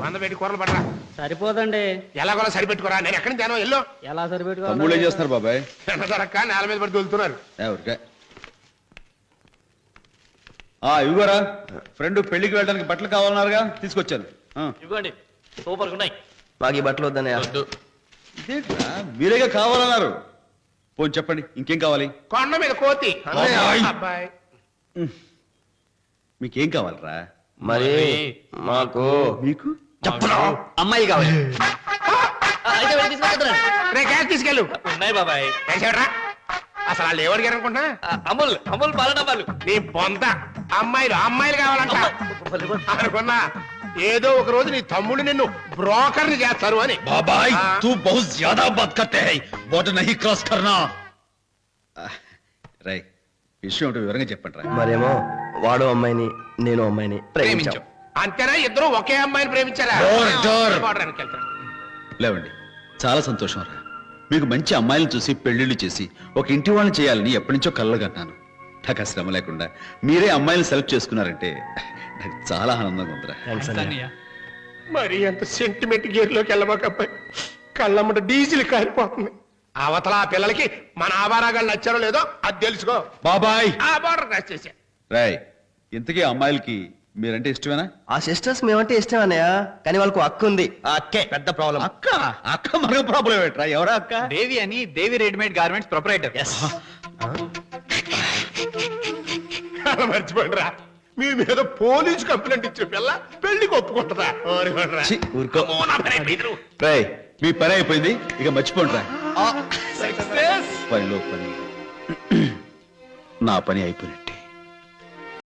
వంద పెట్టి కూరలు పడరా. సరిపోదండి. ఎలాగోలా సరిపెట్టుకోరా. నేను ఎక్కడి తేనో ఎల్లో ఎలా తమ్ముళ్ళు ఏం చేస్తున్నారు బాబాయ్? దొరక్క నేల మీద పడి దొలుతున్నారు. ఎవరికా ఇవ్వరా ఫ్రెండ్ పెళ్లికి వెళ్ళడానికి బట్టలు కావాలన్నారుగా, తీసుకొచ్చాను. ఇవ్వండి, సూపర్ ఉన్నాయి. మాకు ఈ బట్టలు వద్దనే. ఇదేంట్రా, మీరేగా కావాలన్నారు. పోనీ చెప్పండి, ఇంకేం కావాలి? కొండ మీద కోతి. అబ్బాయి. అబ్బాయి మీకేం కావాలరా? మరి మాకు మీకు చెప్పరా. అమ్మాయి కావాలి. రే గ్యాస్ తీసుకెళ్ళు. ఉన్నాయి బాబాయ్. వేసేవరా. అసలు వాళ్ళు ఎవరికి అనుకుంటా. అమూల్ అమూల్ పాల డబ్బాలు. నీ పొంత అమ్మాయిలు కావాలంట అనుకున్నా. ఏదో ఒక రోజు నీ తమ్ముడు నిన్ను బ్రోకర్ని చేస్తారు అని. బాబాయ్ తూ బహుత్ జ్యాదా బాత్ కర్తే హై, బోర్డర్ నహీ క్రాస్ కర్నా. రై విషయం ఏంటో వివరంగా చెప్పండి రా. మరేమో వాడు అమ్మాయిని నేను అమ్మాయిని ప్రేమించాం. అంతేనా? ఇద్దరు ఒకే అమ్మాయిని ప్రేమించారా? బార్డర్కి వెళ్తారు. లేవండి, చాలా సంతోషం రా. మీకు మంచి అమ్మాయిలను చూసి పెళ్లిళ్ళు చేసి ఒక ఇంటి వాళ్ళని చేయాలని ఎప్పటి నుంచో కలలుగన్నాను. నాకు ఆ శ్రమ లేకుండా మీరే అమ్మాయిని సెలెక్ట్ చేసుకున్నారంటే నాకు చాలా ఆనందంగా ఉందిరా. మరి ఎంత సెంటిమెంట్ గేర్లోకి వెళ్ళమాకబ్బాయి. కళ్ళమ్మట డీజిల్ కారిపోతుంది. అవతల ఆ పిల్లలకి మన ఆవారాగాళ్ళు నచ్చారో లేదో అది తెలుసుకో. బాబాయ్ ఆ బార్డర్ క్రాస్ చేసా. రాయ్, ఇంతకీ అమ్మాయిలకి మీరంటే ఇష్టమేనా? ఆ సిస్టర్స్ మేమంటే ఇష్టం అన్నయ్య, కానీ వాళ్ళకు అక్క ఉంది. ఆ అక్కే పెద్ద ప్రాబ్లం. అక్క అక్క మనకు ప్రాబ్లం ఏంట్రా? ఎవరా అక్క? దేవి అని, దేవి రెడీమేడ్ గార్మెంట్స్ ప్రొపరేటర్. అలా మర్చిపోండిరా. మీ మీద పోలీస్ కంప్లైంట్ ఇచ్చిన పిల్ల పెళ్లికి ఒప్పుకుంటుందా? ఛీ, ఊరుకో. అమ్మో, నా పని అయిపోయింది. రాయ్, మీ పని అయిపోయింది, ఇక మర్చిపోండి రా. Success. పనిలో పని నా పని అయిపోయినట్టు.